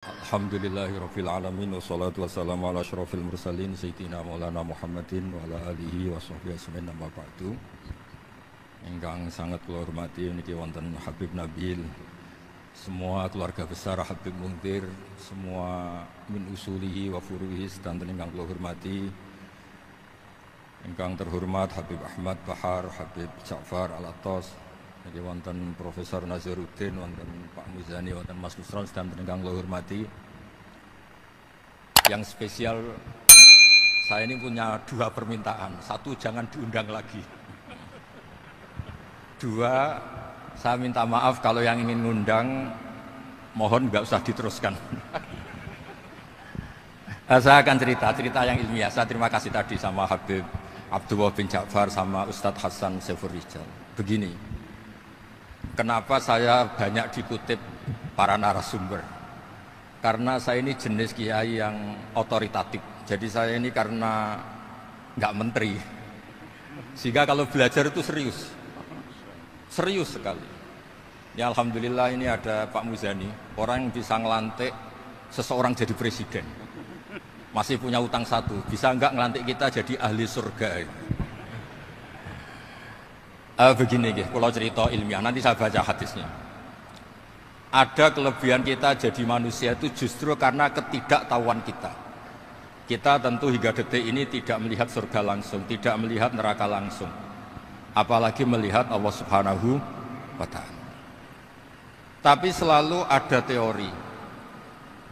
Alhamdulillahirabbil alamin wassalatu wassalamu ala asyrofil mursalin sayyidina maulana Muhammadin wa ala alihi wa sahbihi ajmain amma ba'du. Ingkang sangat kula hormati niki wonten Habib Nabil, semua keluarga besar Habib Muntir, semua min usulihi wa furuhi sedanten ingkang kula hormati. Ingkang terhormat Habib Ahmad Bahar, Habib Ja'far Al-Attas, niki wonten Profesor Nazaruddin, wonten Pak Muzani, wonten Mas Nusron sedang ingkang kula hormati. Yang spesial, saya ini punya dua permintaan. Satu, jangan diundang lagi. Dua, saya minta maaf kalau yang ingin ngundang, mohon nggak usah diteruskan. Saya akan cerita yang ilmiah. Saya terima kasih tadi sama Habib Abdullah bin Ja'far sama Ustadz Hasan Saifur Rijal. Begini, kenapa saya banyak dikutip para narasumber? Karena saya ini jenis kiai yang otoritatif. Jadi saya ini karena nggak menteri, sehingga kalau belajar itu serius sekali. Ya alhamdulillah ini ada Pak Muzani, orang yang bisa ngelantik seseorang jadi presiden. Masih punya utang satu, bisa nggak ngelantik kita jadi ahli surga? Begini, kalau cerita ilmiah, nanti saya baca hadisnya. Ada kelebihan kita jadi manusia itu justru karena ketidaktahuan kita. Kita tentu hingga detik ini tidak melihat surga langsung, tidak melihat neraka langsung, apalagi melihat Allah Subhanahu wa Ta'ala. Tapi selalu ada teori,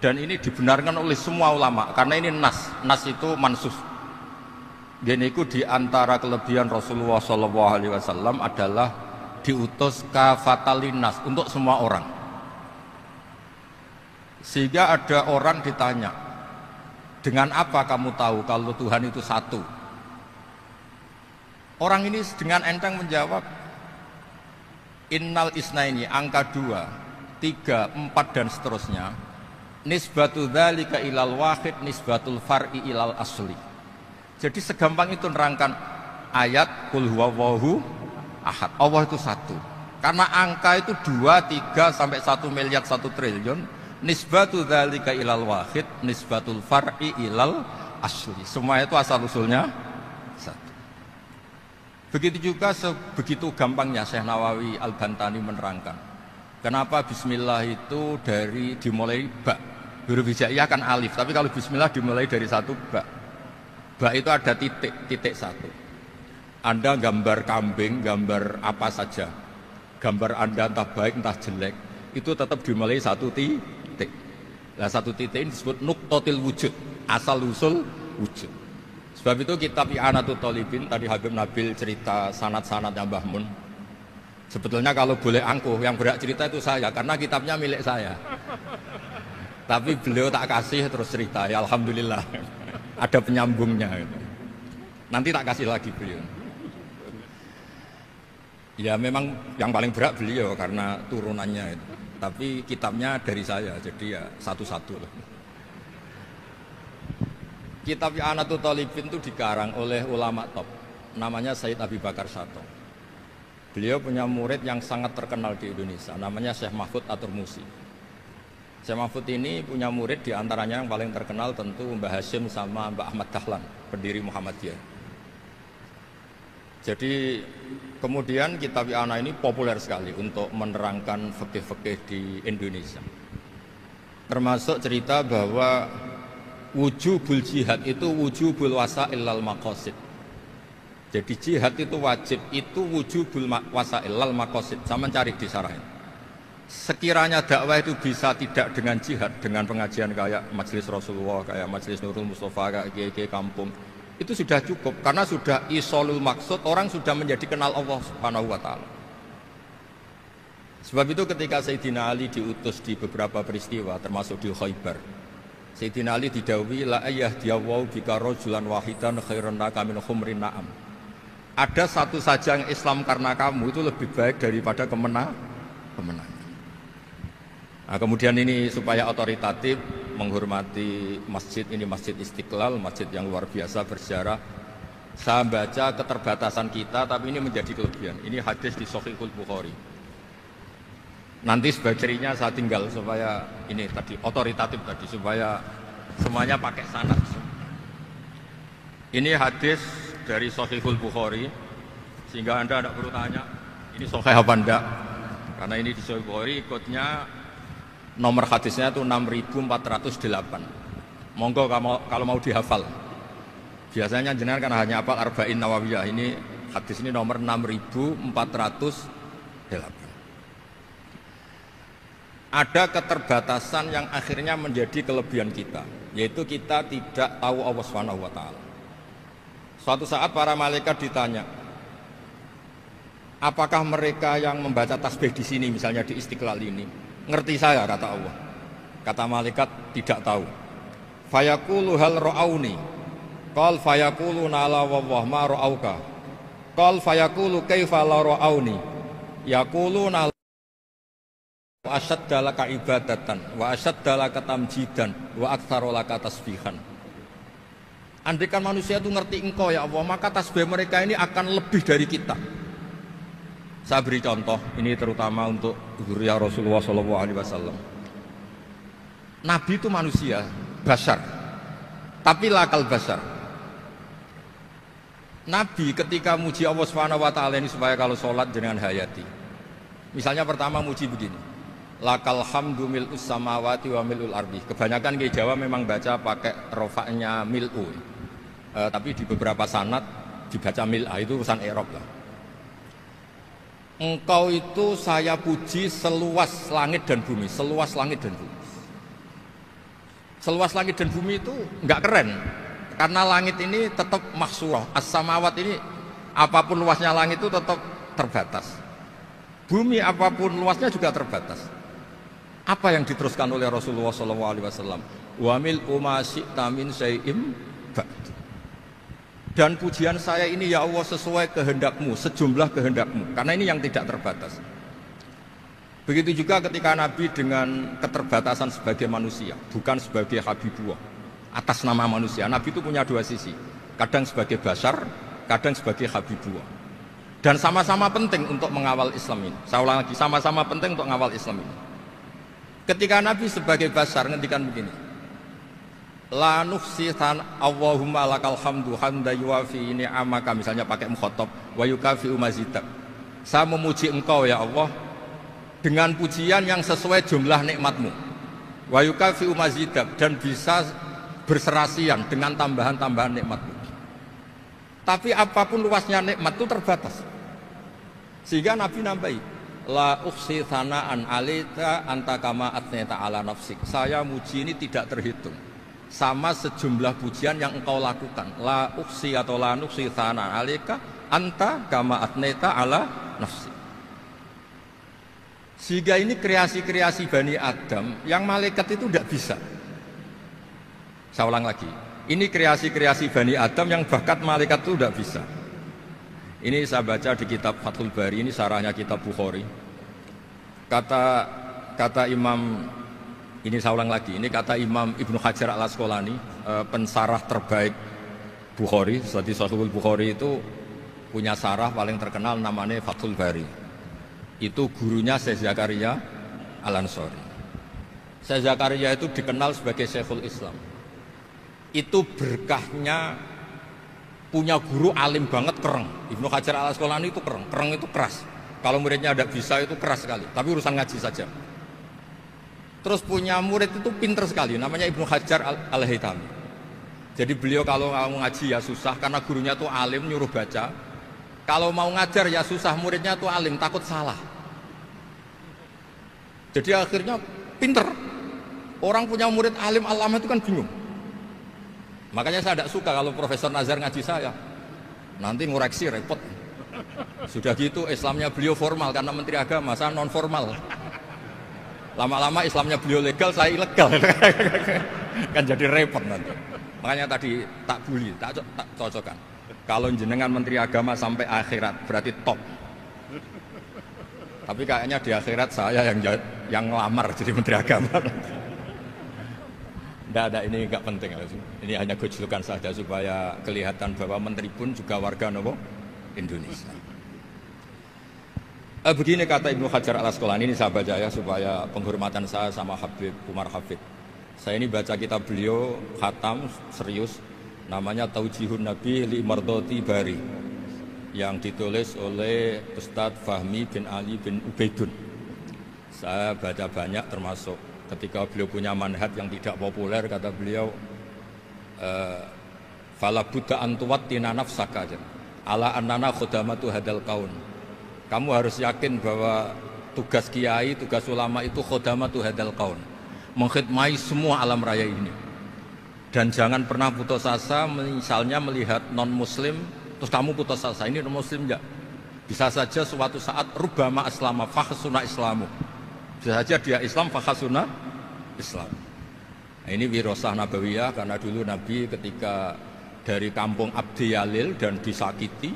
dan ini dibenarkan oleh semua ulama, karena ini nas itu mansus. Dan itu diantara kelebihan Rasulullah SAW adalah diutus kafatalin nas, untuk semua orang. Sehingga ada orang ditanya, dengan apa kamu tahu kalau Tuhan itu satu? Orang ini dengan enteng menjawab, innal isnaini, angka 2, 3, 4 dan seterusnya, nisbatu dzalika ilal wahid nisbatul far'i ilal asli. Jadi segampang itu nerangkan ayat qul huwallahu ahad, Allah itu satu. Karena angka itu 2, 3 sampai 1 miliar 1 triliun, nisbatu dzalika ilal wahid nisbatul far'i ilal asli. Semua itu asal usulnya satu. Begitu juga begitu gampangnya Syekh Nawawi Al-Bantani menerangkan kenapa bismillah itu dimulai ba. Huruf hijaiyah kan alif, tapi kalau bismillah dimulai dari satu ba. Ba itu ada titik satu. Anda gambar kambing, gambar apa saja, gambar Anda entah baik entah jelek, itu tetap dimulai satu titik. Nah satu titik ini disebut nuqtatil wujud, asal usul wujud. Sebab itu kitab I'anatul Thalibin, tadi Habib Nabil cerita sanad-sanadnya Mbah Mun. Sebetulnya kalau boleh angkuh, yang berhak cerita itu saya, karena kitabnya milik saya. Tapi beliau tak kasih terus cerita, ya alhamdulillah. Ada penyambungnya. Nanti tak kasih lagi beliau. Ya memang yang paling berat beliau karena turunannya itu. Tapi kitabnya dari saya, jadi ya satu-satu lah. Kitab I'anatul Thalibin itu dikarang oleh ulama top, namanya Sayyid Abi Bakar Syato. Beliau punya murid yang sangat terkenal di Indonesia, namanya Syekh Mahfud At-Turmusi. Syekh Mahfud ini punya murid diantaranya yang paling terkenal tentu Mbah Hashim sama Mbah Ahmad Dahlan, pendiri Muhammadiyah. Jadi kemudian kitab I'anah ini populer sekali untuk menerangkan fikih-fikih di Indonesia. Termasuk cerita bahwa wujubul jihad itu wujubul wasail lal maqasid. Jadi jihad itu wajib, itu wujubul wasail lal maqasid. Saya mencari di syarahnya. Sekiranya dakwah itu bisa tidak dengan jihad, dengan pengajian kayak Majelis Rasulullah, kayak Majelis Nurul Mustafa, kayak kiai kampung, itu sudah cukup karena sudah isolul maksud, orang sudah menjadi kenal Allah Subhanahu wa Ta'ala. Sebab itu ketika Sayyidina Ali diutus di beberapa peristiwa termasuk di Khaybar, Sayyidina Ali didhawuhi la ayyahdiyahu bika rajulan wahidan khairan laka min khumrin na'am. Ada satu saja yang Islam karena kamu itu lebih baik daripada kemenangan. Nah, kemudian ini supaya otoritatif menghormati masjid ini, Masjid Istiqlal, masjid yang luar biasa bersejarah. Saya baca keterbatasan kita, tapi ini menjadi kelebihan. Ini hadis di Shahihul Bukhari. Nanti sebagai cirinya saya tinggal supaya ini tadi otoritatif tadi supaya semuanya pakai sanad. Ini hadis dari Sahihul Bukhari sehingga Anda tidak perlu tanya ini sahih apa enggak. Karena ini di Sahih Bukhari ikutnya nomor hadisnya itu 6408. Monggo kalau mau dihafal. Biasanya jenengan kan hanya hafal Arba'in Nawawiyah. Ini hadis ini nomor 6408. Ada keterbatasan yang akhirnya menjadi kelebihan kita, yaitu kita tidak tahu Allah Subhanahu wa taala. Suatu saat para malaikat ditanya, apakah mereka yang membaca tasbih di sini misalnya di Istiqlal ini ngerti saya, kata Allah. Kata malaikat tidak tahu. Fayaqulu hal ra'auni. Qal fayaqulu la wallah ma ra'auka. Qal fayaqulu kaifa la ra'auni. Yaquluna wa asyadda laka ibadatan wa asyadda laka tamjidan wa aktsara laka tasbihan. Andaikan manusia itu ngerti engkau ya Allah, maka tasbih mereka ini akan lebih dari kita. Saya beri contoh, ini terutama untuk zuriyah Rasulullah SAW. Nabi itu manusia, basar, tapi lakal basar. Nabi ketika muji Allah SWT ini supaya kalau sholat dengan hayati. Misalnya pertama muji begini, lakal hamdu mil'us samawati wa mil'ul ardi. Kebanyakan di Jawa memang baca pakai rofaknya mil'u, tapi di beberapa sanad dibaca mil'a, itu urusan i'rab lah. Engkau itu saya puji seluas langit dan bumi, seluas langit dan bumi. Seluas langit dan bumi itu enggak keren, karena langit ini tetap mahsurah, as-samawat ini apapun luasnya langit itu tetap terbatas. Bumi apapun luasnya juga terbatas. Apa yang diteruskan oleh Rasulullah SAW? Wa mil'u ma syi'ta min syai'im ba'd. Dan pujian saya ini ya Allah sesuai kehendakmu, sejumlah kehendakmu. Karena ini yang tidak terbatas. Begitu juga ketika Nabi dengan keterbatasan sebagai manusia, bukan sebagai Habibullah, atas nama manusia. Nabi itu punya dua sisi, kadang sebagai basar, kadang sebagai Habibullah. Dan sama-sama penting untuk mengawal Islam ini. Saya ulang lagi, sama-sama penting untuk mengawal Islam ini. Ketika Nabi sebagai basar ngendikan begini, la nufsitan Allahumma lakal hamdu hamda yuwafi ni'amaka, misalnya pakai mukhatab, wa yukafi mazidak. Saya memuji engkau ya Allah dengan pujian yang sesuai jumlah nikmatmu, wa yukafi mazidak, dan bisa berserasian dengan tambahan-tambahan nikmatmu. Tapi apapun luasnya nikmat itu terbatas, sehingga Nabi nambahi, la ukhsi thana'an alita anta kama atneta ala nafsik. Saya muji ini tidak terhitung, sama sejumlah pujian yang engkau lakukan. La ukhsi atau la nukhsi thana'an alika anta kama atneta ala nafsik. Sehingga ini kreasi-kreasi Bani Adam yang malaikat itu tidak bisa. Saya ulang lagi, ini kreasi-kreasi Bani Adam yang bakat malaikat itu tidak bisa. Ini saya baca di kitab Fathul Bari, ini sarahnya kitab Bukhari. Kata Imam, ini saya ulang lagi, ini kata Imam Ibnu Hajar al-Asqalani, pensarah terbaik Bukhari. Jadi Sahihul Bukhari itu punya sarah paling terkenal namanya Fathul Bari. Itu gurunya Syekh Zakaria Al-Ansari. Syekh Zakaria itu dikenal sebagai Syekhul Islam. Itu berkahnya punya guru alim banget, kereng. Ibnu Hajar al-Asqalani itu kereng itu keras. Kalau muridnya ada bisa itu keras sekali, tapi urusan ngaji saja. Terus punya murid itu pinter sekali, namanya Ibnu Hajar al-Haytami. Jadi beliau kalau mau ngaji ya susah, karena gurunya tuh alim nyuruh baca. Kalau mau ngajar ya susah, muridnya tuh alim, takut salah. Jadi akhirnya pinter. Orang punya murid alim alama itu kan bingung. Makanya saya tidak suka kalau Profesor Nazar ngaji saya, nanti ngoreksi repot. Sudah gitu Islamnya beliau formal karena Menteri Agama, saya non formal. Lama-lama Islamnya beliau legal, saya ilegal. Kan jadi repot nanti. Makanya tadi tak bully, tak cocokkan. Kalau jenengan Menteri Agama sampai akhirat berarti top. Tapi kayaknya di akhirat saya yang ngelamar jadi Menteri Agama. Tidak ada, ini nggak penting. Ini hanya gojlokan saja supaya kelihatan bahwa menteri pun juga warga Indonesia. Begini kata Ibnu Hajar al-Asqalani, ini saya baca ya supaya penghormatan saya sama Habib Umar Hafid. Saya ini baca kitab beliau khatam serius, namanya Taujihun Nabi li Mardoti Bari, yang ditulis oleh Ustadz Fahmi bin Ali bin Ubaidun. Saya baca banyak, termasuk ketika beliau punya manhaj yang tidak populer, kata beliau fala budda antuwattina nafsaka ala annana khudamatu hadal kaun. Kamu harus yakin bahwa tugas kiai, tugas ulama itu khudamatu hadal kaun, mengkhidmati semua alam raya ini. Dan jangan pernah putus asa, misalnya melihat non muslim terus kamu putus asa, ini non muslim enggak. Bisa saja suatu saat rubama aslama fakhsuna islamu, bisa saja dia Islam fakhsuna Islam. Nah, ini wirasah nabawiyah, karena dulu Nabi ketika dari kampung Abdi Yalil dan disakiti,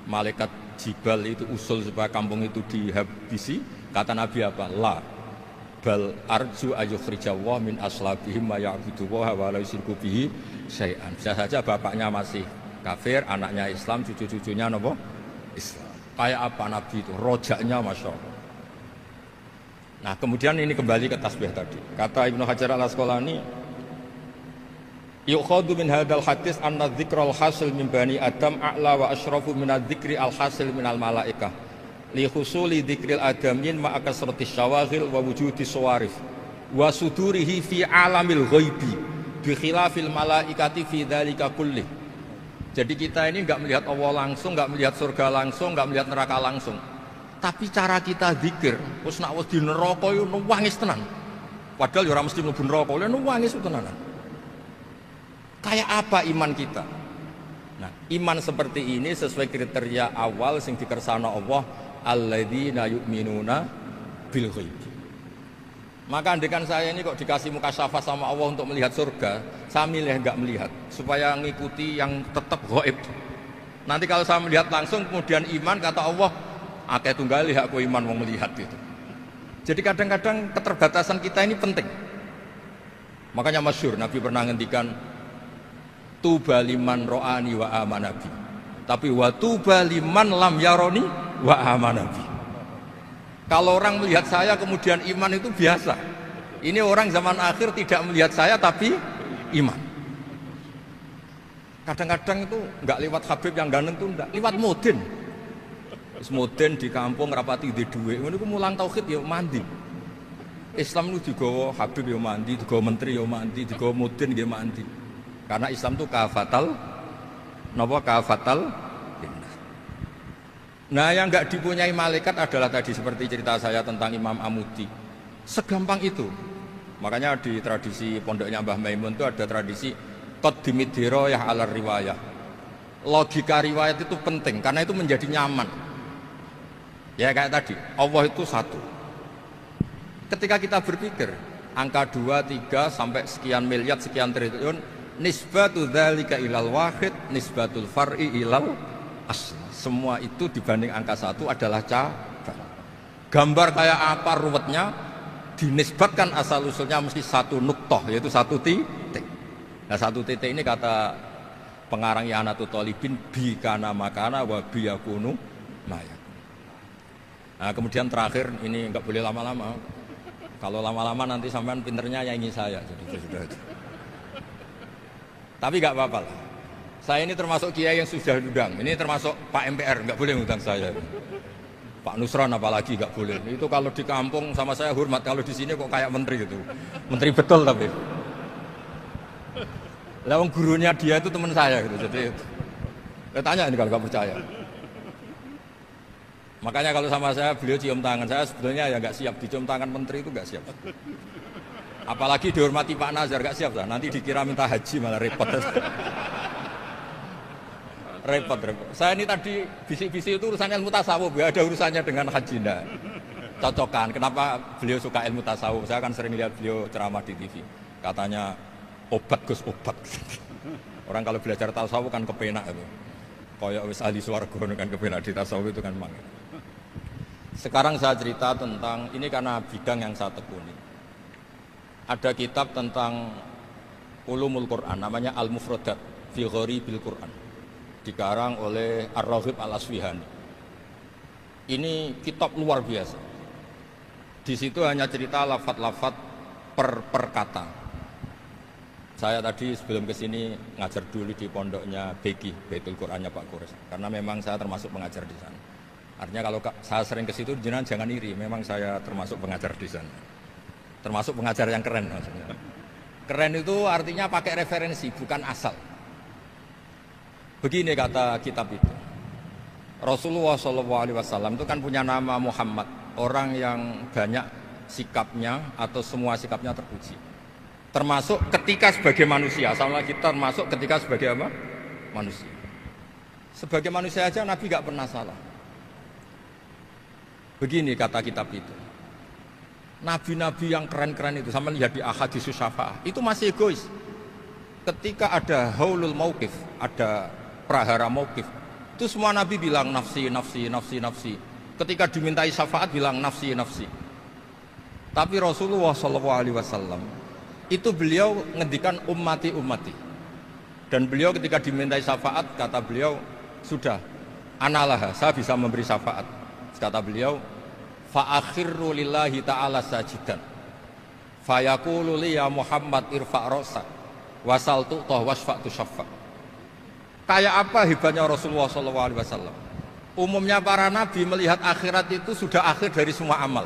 malaikat Jibal itu usul supaya kampung itu dihabisi, kata Nabi apa? La bal arju ayyukhrijawah min aslabihim ma ya'budu wa la yusyriku bihi syai'an. Bisa saja bapaknya masih kafir, anaknya Islam, cucu-cucunya nopo Islam. Kayak apa Nabi itu? Rojaknya Masya Allah. Nah kemudian ini kembali ke tasbih tadi. Kata Ibnu Hajar al-Asqalani, yukhadu min hadal hadis anna dzikral hasil min bani Adam a'la wa asyrafu min adzikri al hasil min al malaikah li husuli dzikril adamin ma kasratis syawaghil wa wujudi sawarif wa sudurihi fi alamil ghaibi bi khilafil malaikati fi dzalika kulli. Jadi kita ini enggak melihat Allah langsung, enggak melihat surga langsung, enggak melihat neraka langsung. Tapi cara kita zikir, wis nek wis di neraka yo nuwangis tenan. Padahal yo ora mesti mlebu neraka, lha nuwangis tenanan. Kayak apa iman kita? Nah, iman seperti ini sesuai kriteria awal sing dikersana Allah, alladzina yu'minuna bil ghaib. Maka andekan saya ini kok dikasih mukasyafah sama Allah untuk melihat surga, saya milih enggak melihat supaya ngikuti yang tetap ghaib. Nanti kalau saya melihat langsung kemudian iman, kata Allah, akeh tunggali aku iman mau melihat itu. Jadi kadang-kadang keterbatasan kita ini penting. Makanya masyhur Nabi pernah ngendikan tuba liman ro'ani wa amanabi, tapi wa tuba liman lam yaroni wa amanabi. Kalau orang melihat saya kemudian iman itu biasa. Ini orang zaman akhir tidak melihat saya tapi iman. Kadang-kadang itu enggak lewat Habib yang ganteng itu, enggak lewat mudin. Mudin di kampung rapati di duit, ini mulang tauhid ya mandi. Islam itu digawa Habib ya mandi, digawa menteri ya mandi, digawa mudin ya mandi. Karena Islam itu kafatal, napa kafatal. Nah yang enggak dipunyai malaikat adalah tadi seperti cerita saya tentang Imam Amudi. Segampang itu. Makanya di tradisi pondoknya Mbah Maimun itu ada tradisi qaddimid dirayah ala riwayah. Logika riwayat itu penting karena itu menjadi nyaman. Ya kayak tadi, Allah itu satu. Ketika kita berpikir angka 2, 3 sampai sekian miliar, sekian triliun, nisbatu dzalika ilal wahid, nisbatul far'i ilal asl. Semua itu dibanding angka 1 adalah cabang. Gambar kayak apa ruwetnya, dinisbatkan asal usulnya mesti satu nuktoh, yaitu satu titik. Nah satu titik ini kata pengarang Ianatul Thalibin, bi kana makana wa bi yakunu maya. Nah kemudian terakhir ini enggak boleh lama-lama. Kalau lama-lama nanti sampean pinternya nyanyi saya. Jadi sudah itu. Tapi enggak apa-apa lah. Saya ini termasuk kiai yang sudah diundang. Ini termasuk Pak MPR, enggak boleh ngundang saya. Pak Nusron apalagi enggak boleh. Itu kalau di kampung sama saya hormat, kalau di sini kok kayak menteri gitu. Menteri betul tapi. Lah wong gurunya dia itu teman saya gitu. Jadi tanya ini kalau enggak percaya. Makanya kalau sama saya beliau cium tangan, saya sebetulnya ya nggak siap dicium tangan menteri itu nggak siap. Apalagi dihormati Pak Nazar nggak siap lah. Nanti dikira minta haji malah repot. repot. Saya ini tadi bisik-bisik itu urusannya ilmu tasawuf, ya ada urusannya dengan haji ndak. Cocokan. Kenapa beliau suka ilmu tasawuf? Saya kan sering lihat beliau ceramah di TV. Katanya obat Gus obat. Orang kalau belajar tasawuf kan kepenak itu. Kayak wis ahli swarga kan kepenak di tasawuf itu kan mang. Sekarang saya cerita tentang ini karena bidang yang saya tekuni. Ada kitab tentang ulumul Quran namanya Al-Mufradat fi Gharibil Quran. Dikarang oleh Ar-Raghib Al-Asfihani. Ini kitab luar biasa. Di situ hanya cerita lafat-lafat per kata. Saya tadi sebelum kesini ngajar dulu di pondoknya Beki, Baitul Qurannya Pak Kures. Karena memang saya termasuk pengajar di sana. Artinya kalau saya sering ke situ, jangan iri. Memang saya termasuk pengajar di sana. Termasuk pengajar yang keren maksudnya. Keren itu artinya pakai referensi, bukan asal. Begini kata kitab itu. Rasulullah SAW itu kan punya nama Muhammad, orang yang banyak sikapnya atau semua sikapnya terpuji. Termasuk ketika sebagai manusia, sama kita termasuk ketika sebagai apa? Manusia. Sebagai manusia aja Nabi gak pernah salah. Begini kata kitab itu. Nabi-nabi yang keren-keren itu, sama lihat di Ahadits Syafa'ah, itu masih egois. Ketika ada haulul mauqif, ada prahara mauqif, itu semua Nabi bilang nafsi, nafsi, nafsi, nafsi. Ketika dimintai syafaat bilang nafsi, nafsi. Tapi Rasulullah SAW itu beliau ngendikan ummati, ummati. Dan beliau ketika dimintai syafaat kata beliau sudah, analah, saya bisa memberi syafaat. Kata beliau, fa'akhirru lillahi ta'ala sajidan fayaqulu li ya Muhammad irfa' ra'sak wasal tu'tah wasfa'tu syaffa'. Kayak apa hebatnya Rasulullah SAW? Umumnya para nabi melihat akhirat itu sudah akhir dari semua amal.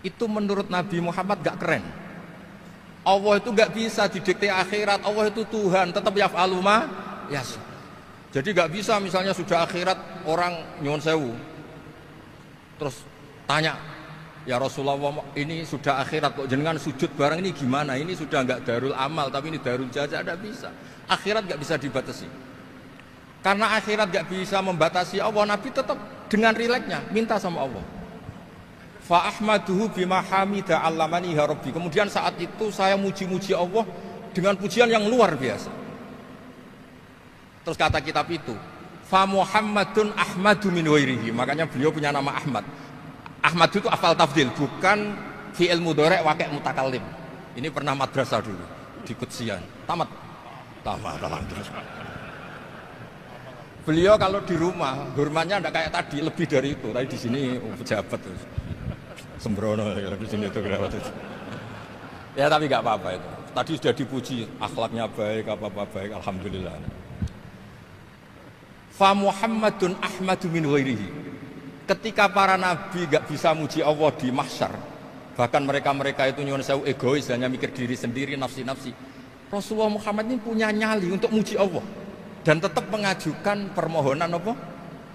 Itu menurut Nabi Muhammad gak keren. Allah itu gak bisa didikte akhirat. Allah itu Tuhan, tetap yaf'alu ma yasha. Jadi gak bisa misalnya sudah akhirat orang nyuwun sewu, terus tanya, ya Rasulullah ini sudah akhirat kok jenengan sujud barang ini gimana? Ini sudah enggak darul amal tapi ini darul jaza. Tidak bisa. Akhirat enggak bisa dibatasi. Karena akhirat enggak bisa membatasi Allah, Nabi tetap dengan rileksnya minta sama Allah. Fa ahmaduhu bima hamida 'allamani ya rabbi. Kemudian saat itu saya muji-muji Allah dengan pujian yang luar biasa. Terus kata kitab itu, fa Muhammadun ahmadu min ghairihi. Makanya beliau punya nama Ahmad. Ahmad itu afal tafdil, bukan fi'il mudhari' waqi' mutakallim. Ini pernah madrasah dulu di Kutsian. Tamat. Terus. Beliau kalau di rumah hormatnya enggak kayak tadi, lebih dari itu. Tadi di sini pejabat terus. Sembrono di sini itu kenapa terus. Ya tapi enggak apa-apa itu. Tadi sudah dipuji, akhlaknya baik, apa-apa baik, alhamdulillah. Fa Muhammadun ahmadu min ghairihi. Ketika para nabi gak bisa muji Allah di mahsyar, bahkan mereka-mereka itu nyuwun sewu egois, hanya mikir diri sendiri, nafsi-nafsi. Rasulullah Muhammad ini punya nyali untuk muji Allah dan tetap mengajukan permohonan apa?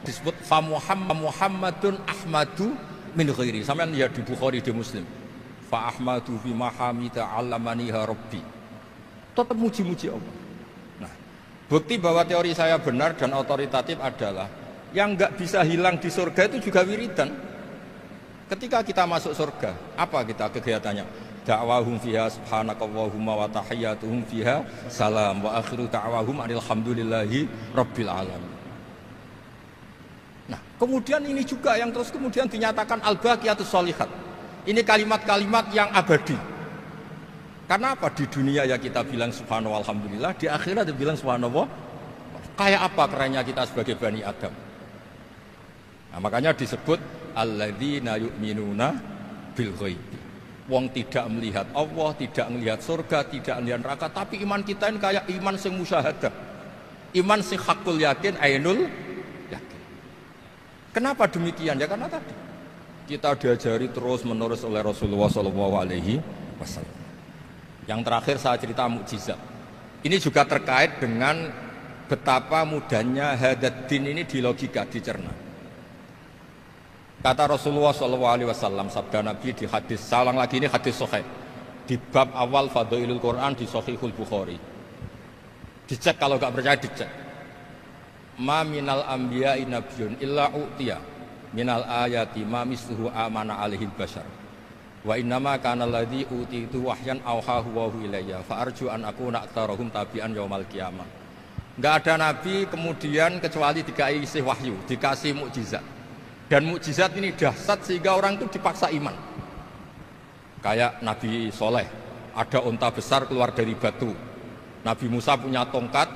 Disebut fa Muhammadun ahmadu min ghairihi. Sampeyan lihat di Bukhari, di Muslim. Fa ahmadu fi mahamida 'allamani ya rabbi. Tetap muji-muji Allah. Bukti bahwa teori saya benar dan otoritatif adalah yang nggak bisa hilang di surga itu juga wiridan. Ketika kita masuk surga, apa kita kegiatannya? Da'wahum fiha subhanakallahumma wa tahiyyatuhum fiha salam wa akhiru da'wahum alhamdulillahi rabbil alamin. Nah, kemudian ini juga yang terus kemudian dinyatakan al-baqiyatus sholihat. Ini kalimat-kalimat yang abadi. Karena apa? Di dunia ya kita bilang subhanallah alhamdulillah, di akhirat dia bilang subhanallah. Kayak apa kerennya kita sebagai Bani Adam? Nah, makanya disebut alladzina yu'minuna bil ghaibi. Wong tidak melihat Allah, tidak melihat surga, tidak melihat neraka, tapi iman kita ini kayak iman sing musyahadah. Iman sing hakul yakin, ainul yakin. Kenapa demikian? Ya karena tadi kita diajari terus menerus oleh Rasulullah SAW. Yang terakhir saya cerita mukjizat. Ini juga terkait dengan betapa mudahnya hadad din ini di logika, dicerna. Kata Rasulullah SAW, sabda Nabi di hadis, saya ulang lagi ini hadis sahih, di bab awal Fadailul Quran di Sahihul Bukhari. Dicek kalau nggak percaya dicek. Ma minal anbiya'i nabiyyun illa u'tiya minal ayati ma misluhu amana alaihi bashar. Wa innama kana alladzi utitu wahyan auhahu wa ilayya fa arju an akuna aktsarahum tabi'an yaumal qiyamah. Enggak ada nabi kemudian kecuali dikasih wahyu, dikasih mukjizat. Dan mukjizat ini dahsyat sehingga orang itu dipaksa iman. Kayak Nabi Soleh, ada unta besar keluar dari batu. Nabi Musa punya tongkat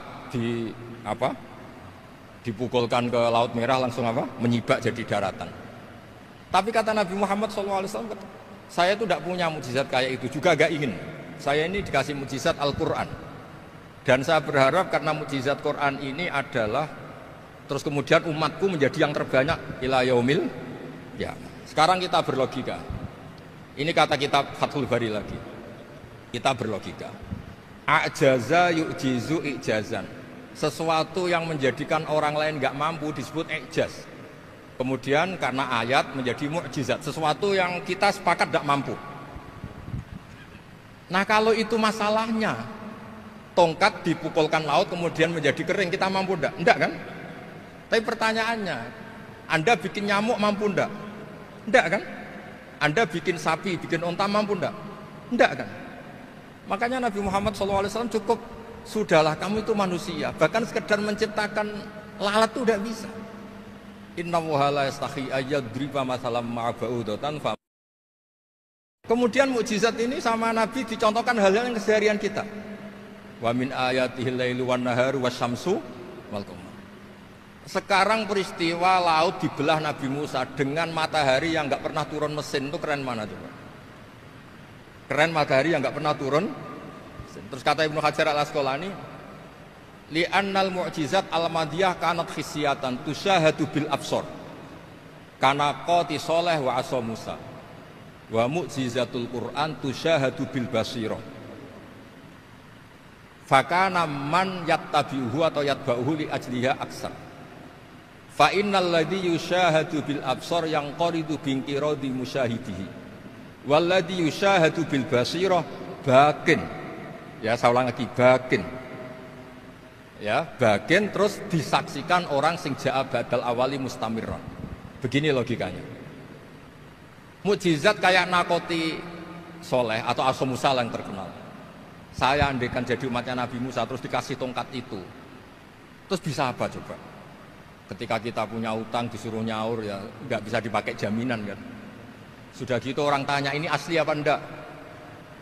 dipukulkan ke Laut Merah langsung apa? Menyibak jadi daratan. Tapi kata Nabi Muhammad SAW, saya itu tidak punya mukjizat kayak itu, juga gak ingin. Saya ini dikasih mukjizat Al-Quran. Dan saya berharap karena mukjizat Quran ini adalah terus kemudian umatku menjadi yang terbanyak ila yaumil. Ya, sekarang kita berlogika. Ini kata kitab Fathul Bari lagi. Kita berlogika. A'jaza yu'jizu i'jazan. Sesuatu yang menjadikan orang lain nggak mampu disebut i'jaz. Kemudian karena ayat menjadi mukjizat, sesuatu yang kita sepakat tidak mampu. Nah kalau itu masalahnya, tongkat dipukulkan laut kemudian menjadi kering, kita mampu enggak? Enggak kan? Tapi pertanyaannya, Anda bikin nyamuk mampu enggak? Enggak kan? Anda bikin sapi, bikin onta mampu enggak? Enggak kan? Makanya Nabi Muhammad SAW cukup, sudahlah kamu itu manusia, bahkan sekedar menciptakan lalat itu enggak bisa. Inna Allaha la yastahi ayyadriba masalam ma'ba'udatan. Kemudian mukjizat ini sama Nabi dicontohkan hal-hal yang keseharian kita. Wa min ayatihil lailu wan naharu wasyamsu wal qamar. Sekarang peristiwa laut dibelah Nabi Musa dengan matahari yang enggak pernah turun mesin, itu keren mana coba? Keren matahari yang enggak pernah turun mesin. Terus kata Ibnu Hajar Al-Asqalani, li'annal mu'jizat al-madiyah kanat khisyatan tusyahadu bil absor kana qati soleh wa asa Musa wa mu'jizatul Qur'an tusyahadu bil basirah fakana man yattabi'uhu atau yatba'uhu li ajliha aksar fa innal ladhi yusyahadu bil absor yang qaridu bingkiradi musyahidihi wal ladhi yusyahadu bil basirah bakin. Ya saya ulang lagi, bakin. Ya, bagian terus disaksikan orang sing ja'a badal awali mustamirron. Begini logikanya. Mukjizat kayak nakoti soleh atau Asa Musa yang terkenal. Saya andaikan jadi umatnya Nabi Musa terus dikasih tongkat itu, terus bisa apa coba? Ketika kita punya utang disuruh nyaur ya nggak bisa dipakai jaminan kan. Sudah gitu orang tanya ini asli apa enggak?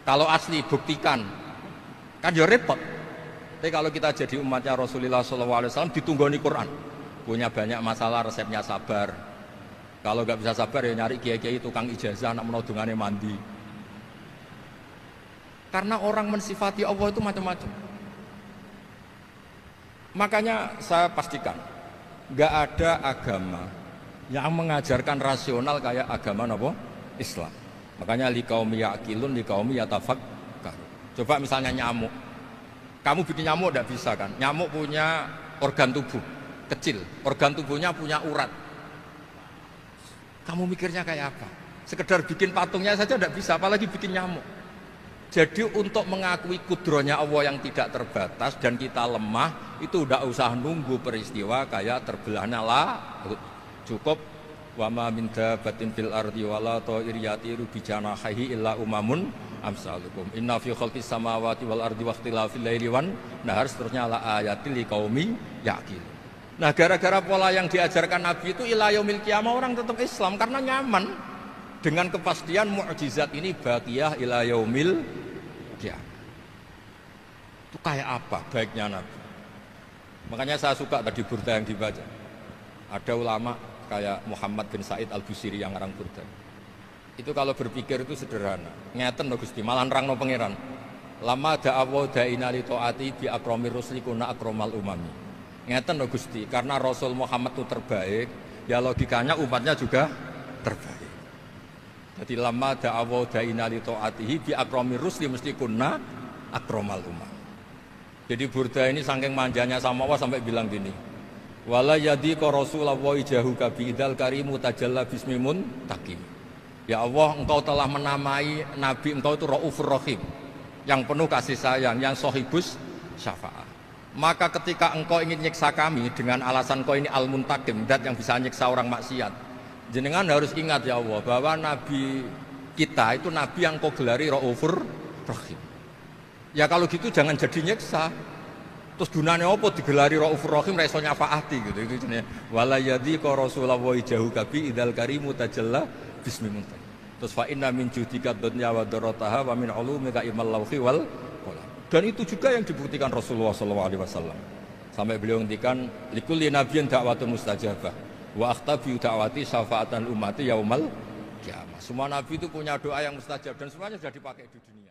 Kalau asli buktikan, kan ya repot. Tapi kalau kita jadi umatnya Rasulullah SAW ditunggoni Quran, punya banyak masalah resepnya sabar. Kalau nggak bisa sabar ya nyari kiai-kiai tukang ijazah nak menodungannya mandi. Karena orang mensifati Allah itu macam-macam. Makanya saya pastikan nggak ada agama yang mengajarkan rasional kayak agama apa? Islam. Makanya liqaumi yaqilun liqaumi yatafakkarun. Coba misalnya nyamuk. Kamu bikin nyamuk tidak bisa kan? Nyamuk punya organ tubuh kecil, organ tubuhnya punya urat. Kamu mikirnya kayak apa? Sekedar bikin patungnya saja tidak bisa, apalagi bikin nyamuk. Jadi untuk mengakui kudronya Allah yang tidak terbatas dan kita lemah, itu tidak usah nunggu peristiwa kayak terbelahnya laut. Cukup wa ma min dabbatin fil ardi wala ta'ir yatiru bi janahihi illa umamun amsalukum inna fi khalqis samawati wal ardi wakhtilafil laili wan nahar, seterusnya la ayatil liqaumi yaqilun. Nah, gara-gara pola yang diajarkan Nabi itu ila yaumil qiyamah orang tetap Islam karena nyaman dengan kepastian mukjizat ini baqiyah ila yaumil qiyamah. Itu kayak apa baiknya Nabi? Makanya saya suka tadi burda yang dibaca. Ada ulama kayak Muhammad bin Said Al-Busiri yang ngarang burda. Itu kalau berpikir itu sederhana. Ngeten lho Gusti, malah nerangno pangeran. Lama da'awa da'ina li ta'ati bi akramir rusli kuna akramal umami. Ngeten lho Gusti, karena Rasul Muhammad itu terbaik, ya logikanya umatnya juga terbaik. Jadi lama da'awa da'ina li ta'atihi bi akramir rusli mesti kuna akramal umami. Jadi burda ini saking manjanya sama Allah sampai bilang gini. Wala yadika Rasulullah jahuka bi idzal karimu tajalla bismimun takim. Ya Allah, engkau telah menamai Nabi engkau itu Raufur Rahim, yang penuh kasih sayang, yang sohibus syafa'ah. Maka ketika engkau ingin nyiksa kami dengan alasan engkau ini al-muntakim, dat yang bisa nyiksa orang maksiat, jenengan harus ingat ya Allah bahwa Nabi kita itu Nabi yang kau gelari Raufur Rahim. Ya kalau gitu jangan jadi nyiksa. Terus gunanya apa digelari Raufur Rahim ra iso nyafaati gitu. Itu jenenge wala yadika Rasulullah jahuka bi idzal karimu tajalla bismillah. Terus fa inna min judika dunya wa darataha wa min ulumika ilmal lawhi wal qalam. Dan itu juga yang dibuktikan Rasulullah SAW. Sampai beliau ngendikan likulli nabiyyin da'watun mustajabah wa akhtabi da'wati syafa'atan ummati yaumal kiamah. Semua nabi itu punya doa yang mustajab dan semuanya sudah dipakai di dunia.